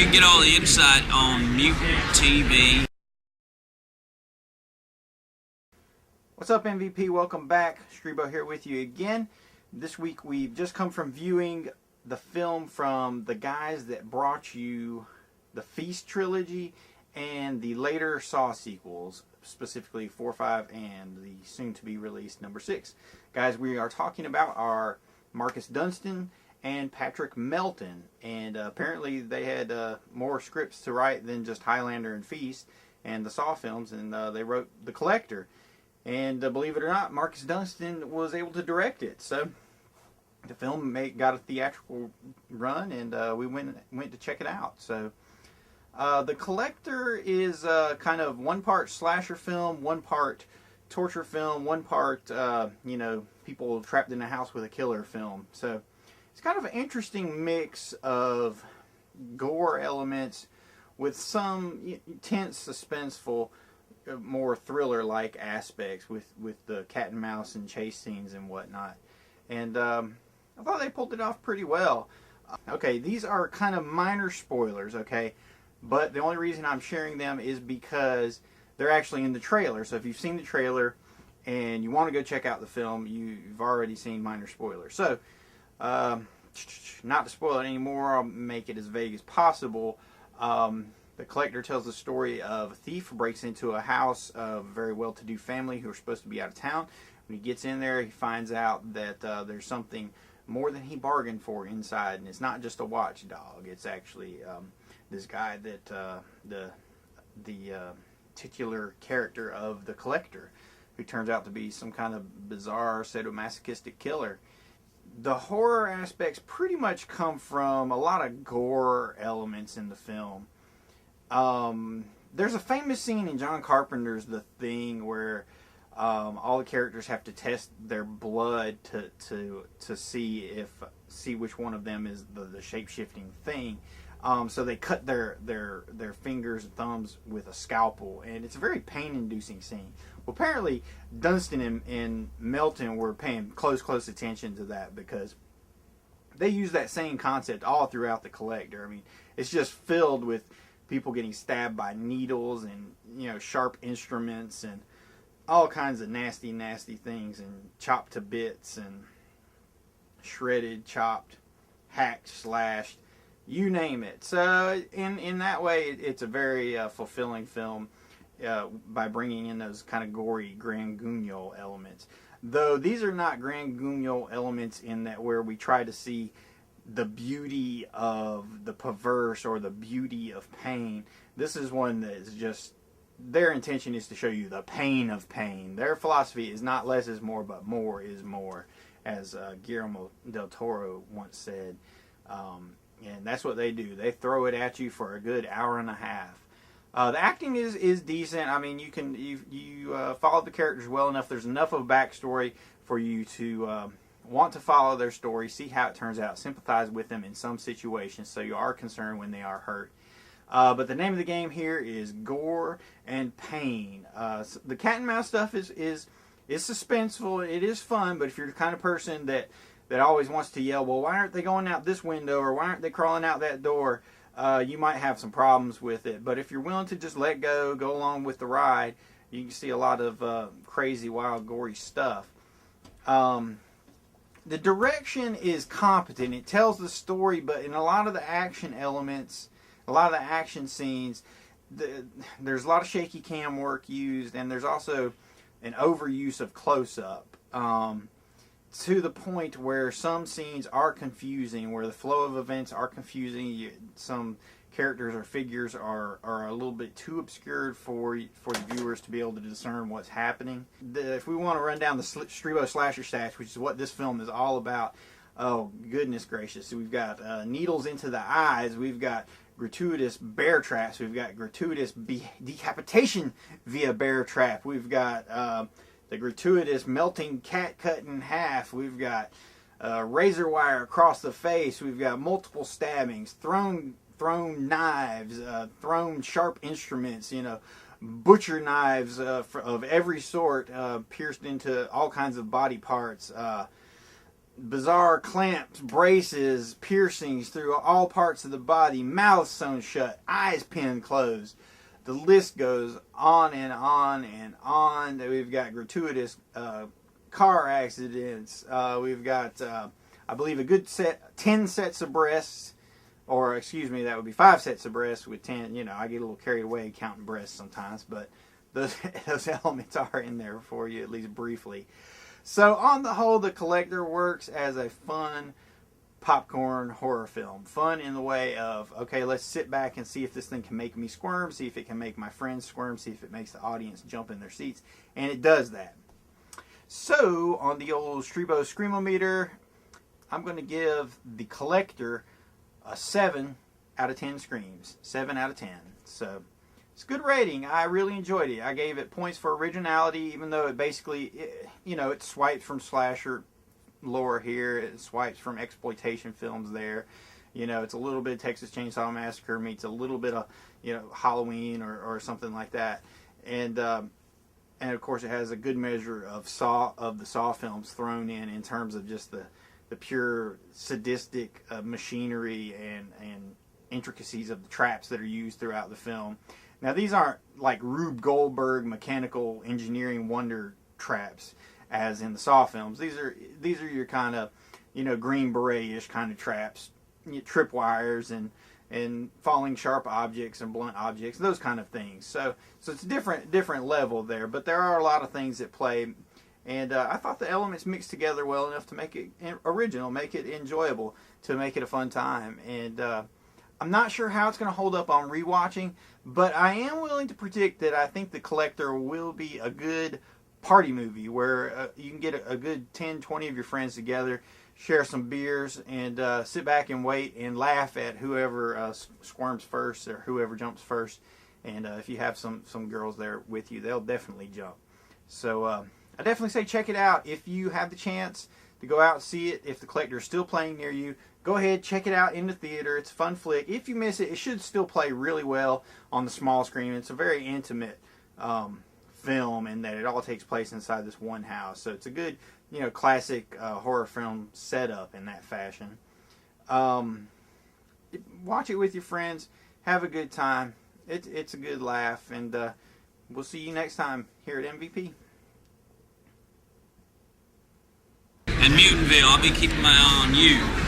you can get all the insight on Mutant TV. What's up, MVP? Welcome back. Streebo here with you again. This week we've just come from viewing the film from the guys that brought you the Feast trilogy and the later Saw sequels, specifically 4, 5, and the soon-to-be released number 6. Guys, we are talking about our Marcus Dunstan and Patrick Melton, and apparently they had more scripts to write than just Highlander and Feast and the Saw films, and they wrote The Collector. And believe it or not, Marcus Dunstan was able to direct it. So the film got a theatrical run, and we went to check it out. So The Collector is kind of one part slasher film, one part torture film, one part people trapped in a house with a killer film. So it's kind of an interesting mix of gore elements with some tense, suspenseful, more thriller-like aspects with the cat and mouse and chase scenes and whatnot. And I thought they pulled it off pretty well. Okay, these are kind of minor spoilers, okay? But the only reason I'm sharing them is because they're actually in the trailer. So if you've seen the trailer and you want to go check out the film, you've already seen minor spoilers. So, not to spoil it anymore, I'll make it as vague as possible. The Collector tells the story of a thief who breaks into a house of a very well-to-do family who are supposed to be out of town. When he gets in there, he finds out that there's something more than he bargained for inside, and it's not just a watchdog. It's actually this guy that the titular character of The Collector, who turns out to be some kind of bizarre sadomasochistic killer. The horror aspects pretty much come from a lot of gore elements in the film. There's a famous scene in John Carpenter's The Thing where all the characters have to test their blood to see which one of them is the shape-shifting thing. So they cut their fingers and thumbs with a scalpel, and it's a very pain-inducing scene. Well, apparently Dunstan and Melton were paying close attention to that because they use that same concept all throughout The Collector. I mean, it's just filled with people getting stabbed by needles and sharp instruments and all kinds of nasty things, and chopped to bits and shredded, chopped, hacked, slashed, you name it. So in that way, it's a very fulfilling film by bringing in those kind of gory Grand Guignol elements. Though these are not Grand Guignol elements in that where we try to see the beauty of the perverse or the beauty of pain. This is one that is just, their intention is to show you the pain of pain. Their philosophy is not less is more, but more is more, as Guillermo del Toro once said. And that's what they do. They throw it at you for a good hour and a half. The acting is decent. I mean, you follow the characters well enough. There's enough of a backstory for you to want to follow their story, see how it turns out, sympathize with them in some situations, so you are concerned when they are hurt. But the name of the game here is gore and pain. So the cat and mouse stuff is suspenseful. It is fun, but if you're the kind of person that always wants to yell, well, why aren't they going out this window, or why aren't they crawling out that door, you might have some problems with it. But if you're willing to just let go along with the ride, you can see a lot of crazy, wild, gory stuff. The direction is competent. It tells the story, but in a lot of the action elements, a lot of the action scenes, there's a lot of shaky cam work used, and there's also an overuse of close-up to the point where some scenes are confusing, where the flow of events are confusing. Some characters or figures are a little bit too obscured for the viewers to be able to discern what's happening. If we want to run down the Streebo slasher stats, which is what this film is all about, oh goodness gracious, so we've got needles into the eyes, we've got gratuitous bear traps, we've got gratuitous decapitation via bear trap, we've got the gratuitous melting cat cut in half, we've got razor wire across the face, we've got multiple stabbings, thrown knives, thrown sharp instruments, butcher knives of every sort, pierced into all kinds of body parts, bizarre clamps, braces, piercings through all parts of the body, mouth sewn shut, eyes pinned closed. The list goes on and on and on. We've got gratuitous car accidents. We've got, I believe, a good 10 sets of breasts. Or, excuse me, that would be 5 sets of breasts with 10. You know, I get a little carried away counting breasts sometimes. But those elements are in there for you, at least briefly. So, on the whole, The Collector works as a fun popcorn horror film. Fun in the way of, okay, let's sit back and see if this thing can make me squirm, see if it can make my friends squirm, see if it makes the audience jump in their seats. And it does that. So, on the old Streebo Screamometer, I'm going to give The Collector a 7 out of 10 screams. 7 out of 10. So, it's a good rating. I really enjoyed it. I gave it points for originality, even though it basically, it swipes from slasher lore here. It swipes from exploitation films there. It's a little bit of Texas Chainsaw Massacre meets a little bit of, Halloween or something like that. And of course, it has a good measure of the Saw films thrown in terms of just the pure sadistic machinery and intricacies of the traps that are used throughout the film. Now, these aren't like Rube Goldberg mechanical engineering wonder traps as in the Saw films. These are your kind of, Green Beret-ish kind of traps, tripwires and falling sharp objects and blunt objects, those kind of things. So it's a different level there, but there are a lot of things at play. And I thought the elements mixed together well enough to make it original, make it enjoyable, to make it a fun time. And I'm not sure how it's going to hold up on rewatching, but I am willing to predict that I think The Collector will be a good party movie where you can get a good 10, 20 of your friends together, share some beers, and sit back and wait and laugh at whoever squirms first or whoever jumps first. And if you have some girls there with you, they'll definitely jump. So I definitely say check it out. If you have the chance to go out and see it, if The Collector is still playing near you, go ahead, check it out in the theater. It's a fun flick. If you miss it, it should still play really well on the small screen. It's a very intimate film in that it all takes place inside this one house. So it's a good, classic horror film setup in that fashion. Watch it with your friends. Have a good time. It's a good laugh. And we'll see you next time here at MVP. In Mutantville, I'll be keeping my eye on you.